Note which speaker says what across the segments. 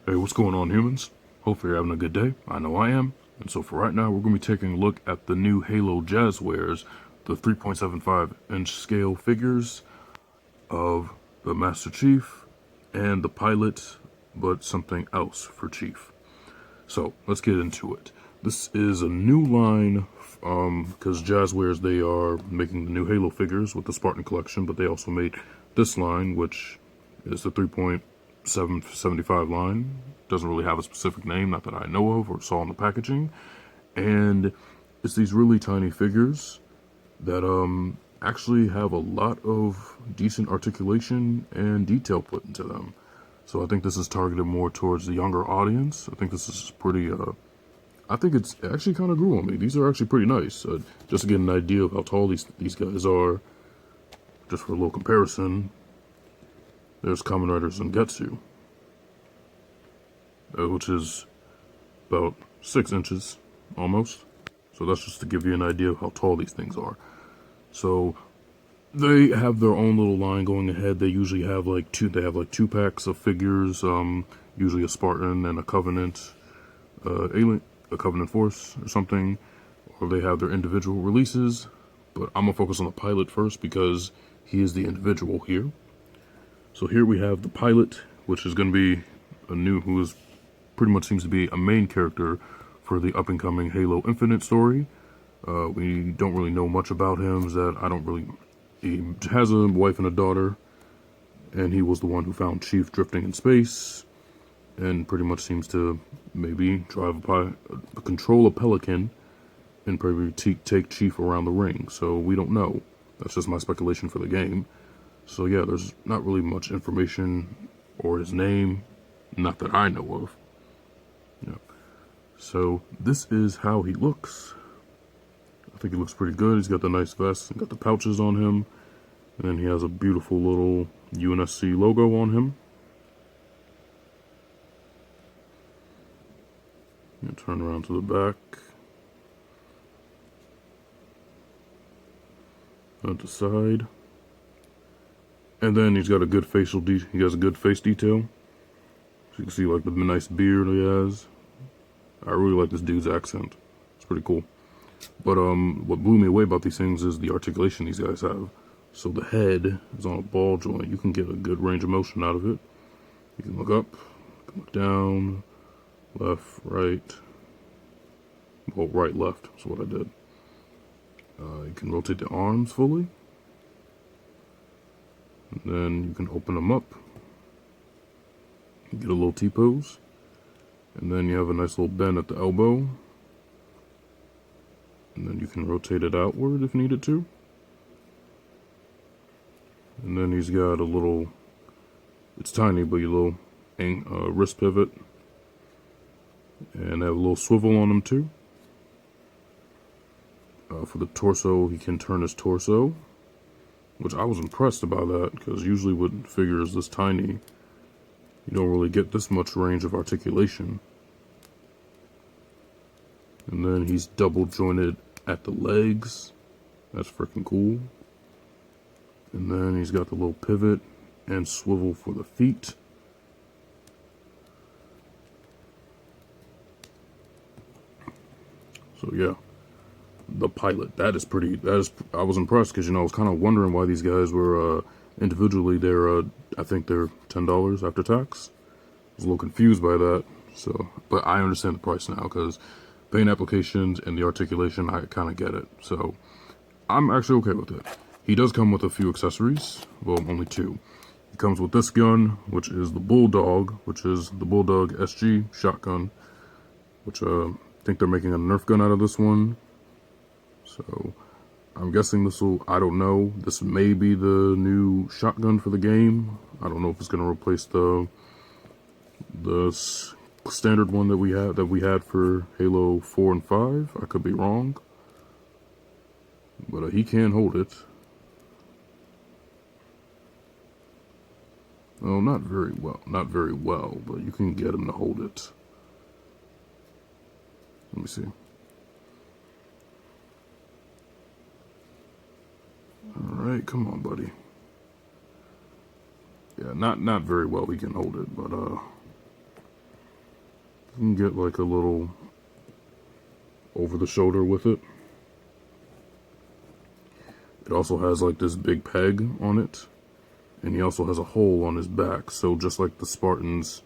Speaker 1: Hey, what's going on, humans? Hopefully you're having a good day. I know I am. And so for right now, we're going to be taking a look at the new Halo Jazzwares, the 3.75-inch scale figures of the Master Chief and the pilot, but something else for Chief. So let's get into it. This is a new line, because Jazzwares, they are making the new Halo figures with the Spartan collection, but they also made this line, which is the 3.775 line. Doesn't really have a specific name, not that I know of or saw in the packaging. And it's these really tiny figures that actually have a lot of decent articulation and detail put into them. So I think this is targeted more towards the younger audience. I think this is pretty, I think it's actually kind of grew on me. These are actually pretty nice. Just to get an idea of how tall these guys are, just for a little comparison, there's Kamen Rider Zangetsu, which is about 6 inches, almost. So that's just to give you an idea of how tall these things are. So they have their own little line going ahead. They usually have like two packs of figures, usually a Spartan and a Covenant, alien, a Covenant Force or something, or they have their individual releases. But I'm gonna focus on the pilot first because he is the individual here. So here we have the pilot, which is going to be who is pretty much seems to be a main character for the up-and-coming Halo Infinite story. We don't really know much about him. He has a wife and a daughter, and he was the one who found Chief drifting in space, and pretty much seems to maybe control a Pelican, and probably take Chief around the ring. So we don't know. That's just my speculation for the game. So yeah, there's not really much information or his name, not that I know of. Yeah. So this is how he looks. I think he looks pretty good. He's got the nice vest and got the pouches on him. And then he has a beautiful little UNSC logo on him. Turn around to the back. At the side. And then he's got a good he has a good face detail. So you can see like the nice beard he has. I really like this dude's accent. It's pretty cool. But what blew me away about these things is the articulation these guys have. So the head is on a ball joint. You can get a good range of motion out of it. You can look up, you can look down, left, right. Well, right, left is what I did. You can rotate the arms fully. And then you can open them up. Get a little T-pose. And then you have a nice little bend at the elbow. And then you can rotate it outward if needed to. And then he's got a little, it's tiny, but a little wrist pivot. And have a little swivel on him too. For the torso, he can turn his torso. Which I was impressed about that, because usually with figures this tiny, you don't really get this much range of articulation. And then he's double jointed at the legs. That's freaking cool. And then he's got the little pivot and swivel for the feet. So yeah, the pilot, I was impressed because, I was kind of wondering why these guys were, individually, I think they're $10 after tax. I was a little confused by that, but I understand the price now because paint applications and the articulation, I kind of get it. So I'm actually okay with it. He does come with a few accessories, well, only 2. He comes with this gun, which is the Bulldog, which is the Bulldog SG shotgun, which I think they're making a Nerf gun out of this one. So I'm guessing I don't know, this may be the new shotgun for the game. I don't know if it's going to replace the standard one that we had for Halo 4 and 5. I could be wrong. But he can hold it. Well, not very well, but you can get him to hold it. Let me see. Alright, come on, buddy. Yeah, not very well he can hold it, but You can get like a little over the shoulder with it. It also has like this big peg on it, and he also has a hole on his back, so just like the Spartans,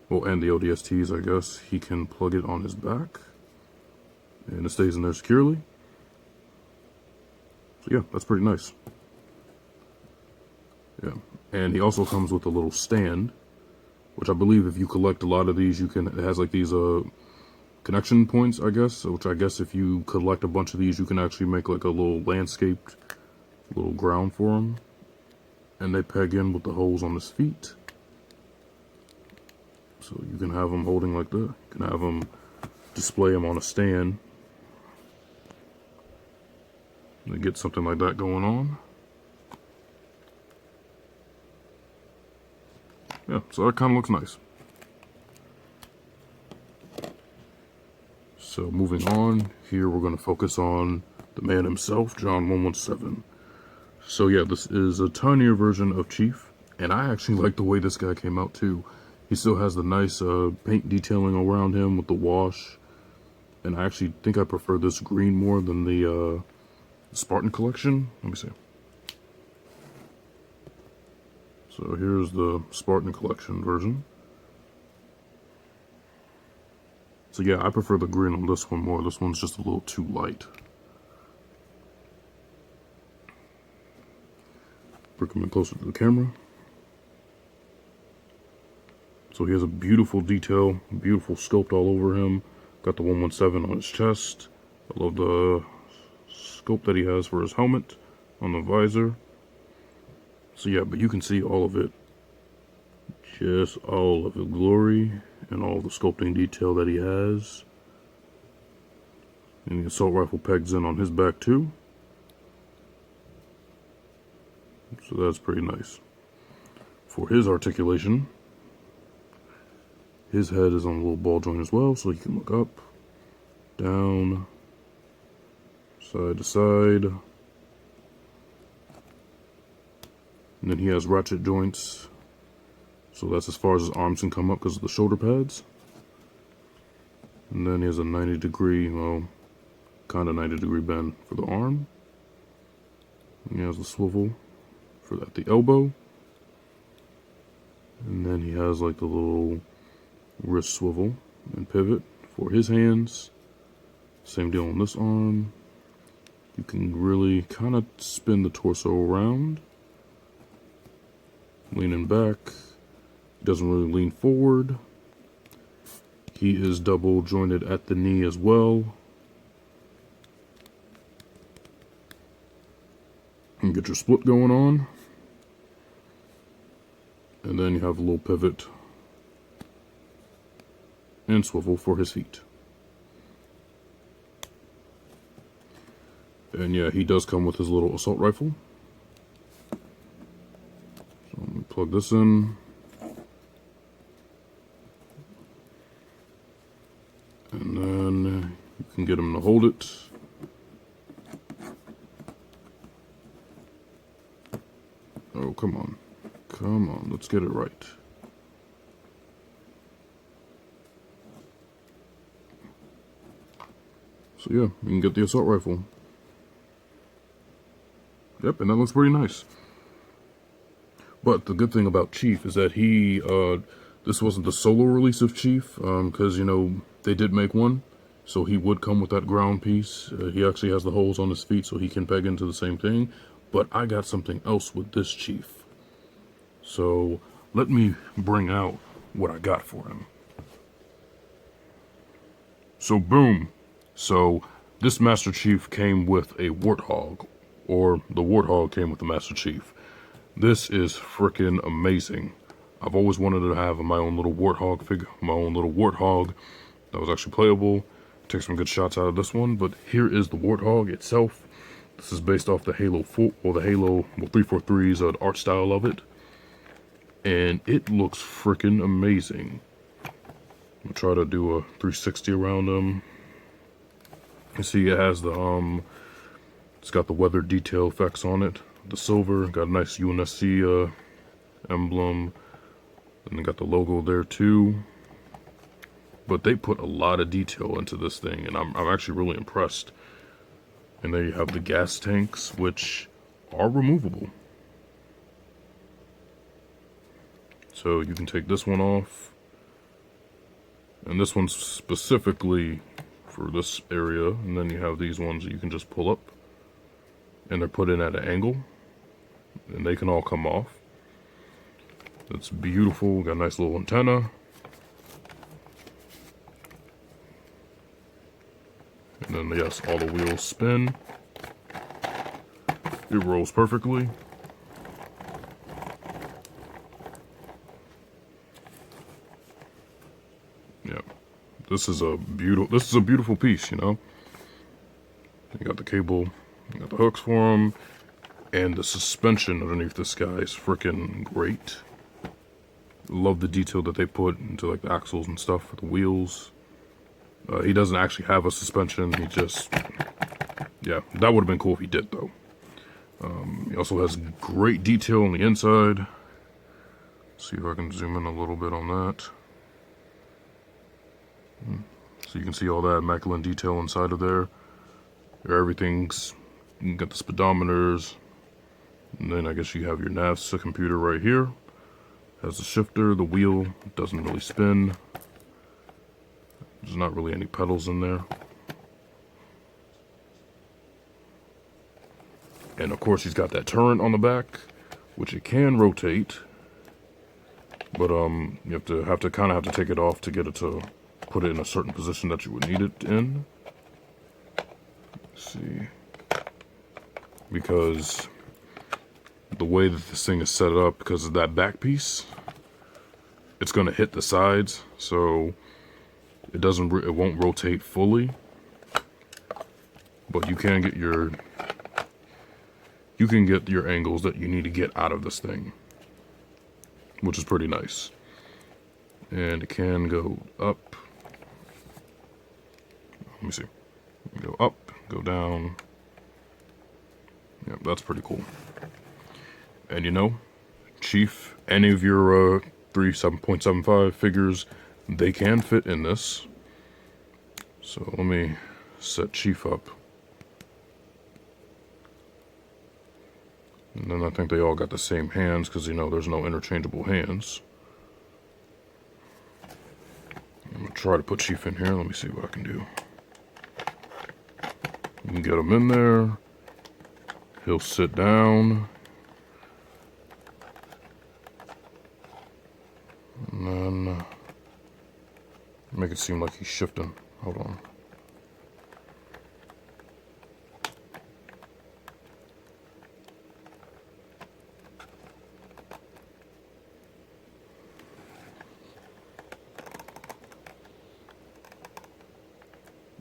Speaker 1: well, and the ODSTs, I guess, he can plug it on his back, and it stays in there securely. So yeah, that's pretty nice. Yeah, and he also comes with a little stand, which I believe if you collect a lot of these, you can, it has like these connection points, I guess, which I guess if you collect a bunch of these, you can actually make like a little landscaped little ground for him. And they peg in with the holes on his feet. So you can have them holding like that. You can have them display them on a stand. And get something like that going on. Yeah, so that kind of looks nice. So moving on, here we're going to focus on the man himself, John 117. So yeah, this is a tinier version of Chief, and I actually like the way this guy came out too. He still has the nice paint detailing around him with the wash, and I actually think I prefer this green more than the Spartan collection. Let me see. So here's the Spartan collection version. So yeah, I prefer the green on this one more. This one's just a little too light. Bring him in closer to the camera. So he has a beautiful detail, beautiful sculpt all over him. Got the 117 on his chest. I love the scope that he has for his helmet on the visor. So yeah, but you can see all of it. Just all of the glory and all the sculpting detail that he has. And the assault rifle pegs in on his back too. So that's pretty nice. For his articulation, his head is on a little ball joint as well, so he can look up, down, side to side. And then he has ratchet joints, so that's as far as his arms can come up because of the shoulder pads. And then he has a 90-degree, well, kind of 90-degree bend for the arm. And he has the swivel for at the elbow. And then he has like the little wrist swivel and pivot for his hands. Same deal on this arm. You can really kind of spin the torso around. Leaning back. He doesn't really lean forward. He is double jointed at the knee as well. And get your split going on. And then you have a little pivot and swivel for his feet. And yeah, he does come with his little assault rifle. So let me plug this in. And then you can get him to hold it. Oh, come on. Come on, let's get it right. So yeah, you can get the assault rifle. Yep, and that looks pretty nice. But the good thing about Chief is that he, this wasn't the solo release of Chief, because, you know, they did make one. So he would come with that ground piece. He actually has the holes on his feet so he can peg into the same thing. But I got something else with this Chief. So let me bring out what I got for him. So boom. So this Master Chief came with a Warthog, or the Warthog came with the Master Chief. This is freaking amazing. I've always wanted to have my own little Warthog figure, my own little Warthog that was actually playable. Take some good shots out of this one, but here is the Warthog itself. This is based off the Halo 4, or the Halo 343's art style of it. And it looks freaking amazing. I'm gonna try to do a 360 around him. You see it has the, it's got the weather detail effects on it. The silver, got a nice UNSC emblem. And they got the logo there too. but they put a lot of detail into this thing, and I'm actually really impressed. And there you have the gas tanks, which are removable. So you can take this one off, and this one's specifically for this area, and then you have these ones that you can just pull up, and they're put in at an angle, and they can all come off. It's beautiful. Got a nice little antenna. And then, yes, all the wheels spin. It rolls perfectly. Yeah. This is a beautiful piece, you know. You got the cable, you got the hooks for them, and the suspension underneath this guy is freaking great. Love the detail that they put into like the axles and stuff for the wheels. He doesn't actually have a suspension. He just, yeah, that would have been cool if he did though. He also has great detail on the inside. See if I can zoom in a little bit on that. So you can see all that immaculate detail inside of there. Everything's, you got the speedometers, and then I guess you have your nav computer right here. Has the shifter, the wheel doesn't really spin. There's not really any pedals in there. And of course he's got that turret on the back, which it can rotate. But you have to kind of take it off to get it to put it in a certain position that you would need it in. Let's see. Because the way that this thing is set up, because of that back piece, it's going to hit the sides, so it won't rotate fully. But you can get your angles that you need to get out of this thing, which is pretty nice. And it can go up. Let me see. Go up, go down. Yeah, that's pretty cool. And you know, Chief, any of your 7.75 figures, they can fit in this. So let me set Chief up. And then I think they all got the same hands because, you know, there's no interchangeable hands. I'm going to try to put Chief in here. Let me see what I can do. You can get him in there. He'll sit down. And then make it seem like he's shifting. Hold on.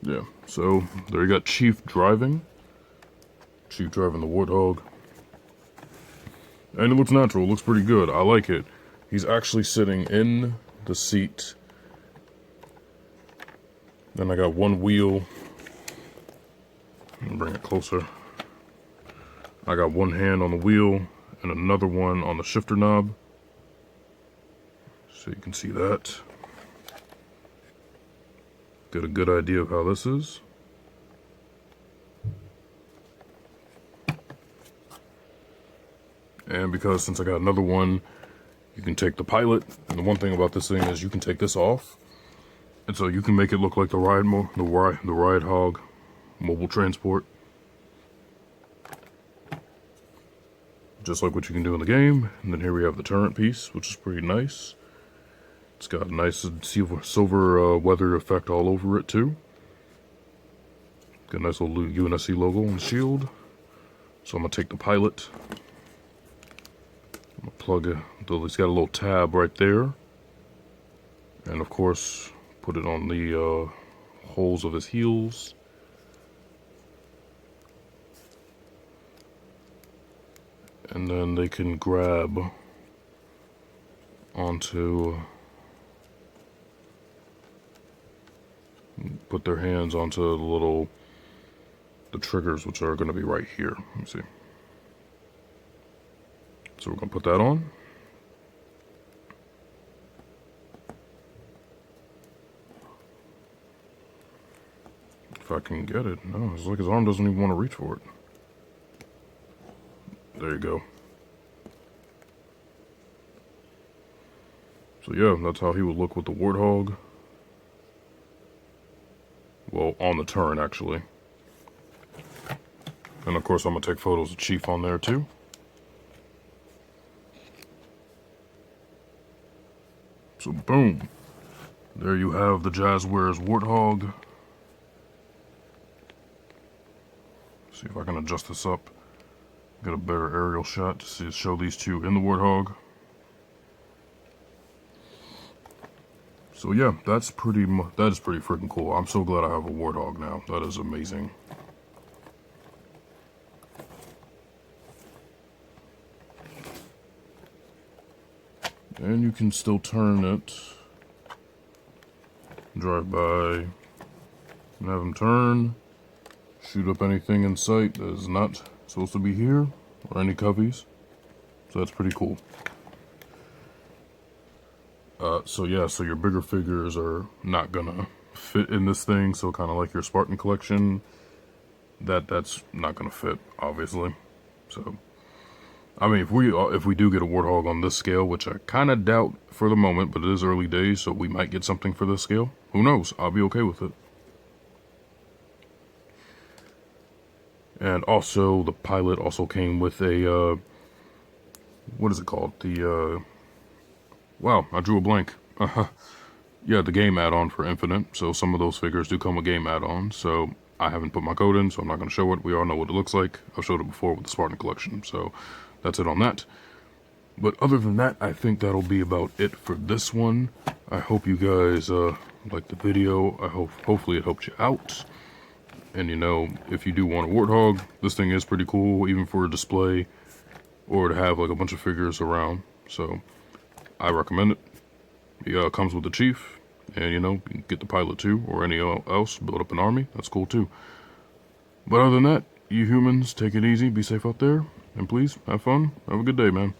Speaker 1: Yeah, so there you got Chief driving. Chief driving the Warthog. And it looks natural, it looks pretty good. I like it. He's actually sitting in the seat. Then I got one wheel. Let me bring it closer. I got one hand on the wheel and another one on the shifter knob. So you can see that. Get a good idea of how this is. And because since I got another one, you can take the pilot. And the one thing about this thing is you can take this off. And so you can make it look like the ride hog mobile transport. Just like what you can do in the game. And then here we have the turret piece, which is pretty nice. It's got a nice silver weather effect all over it too. Got a nice little UNSC logo on the shield. So I'm gonna take the pilot. I'm gonna plug it. It's got a little tab right there, and of course, put it on the holes of his heels. And then they can grab onto. Put their hands onto the triggers, which are going to be right here. Let me see. So we're going to put that on. if I can get it. No, it's like his arm doesn't even want to reach for it. There you go. So yeah, that's how he would look with the Warthog. Well, on the turn, actually. And of course, I'm going to take photos of Chief on there, too. So, boom. There you have the Jazzwares Warthog. See if I can adjust this up. Get a better aerial shot to show these two in the Warthog. So yeah, that is pretty freaking cool. I'm so glad I have a Warthog now. That is amazing. And you can still turn it. Drive by and have them turn. Shoot up anything in sight that is not supposed to be here, or any coveys. So that's pretty cool. So yeah, so your bigger figures are not gonna fit in this thing, so kind of like your Spartan collection, that's not gonna fit, obviously. So, I mean, if we do get a Warthog on this scale, which I kind of doubt for the moment, but it is early days, so we might get something for this scale. Who knows? I'll be okay with it. And also, the pilot also came with a, what is it called? Wow, I drew a blank. Yeah, the game add-on for Infinite. So some of those figures do come with game add-ons. So I haven't put my code in, so I'm not going to show it. We all know what it looks like. I've showed it before with the Spartan Collection. So that's it on that. But other than that, I think that'll be about it for this one. I hope you guys liked the video. Hopefully it helped you out. And you know, if you do want a Warthog, this thing is pretty cool, even for a display or to have like a bunch of figures around. So I recommend it. It comes with the Chief, and you know, you can get the pilot too, or any else, build up an army. That's cool too. But other than that, you humans, take it easy, be safe out there, and please, have fun. Have a good day, man.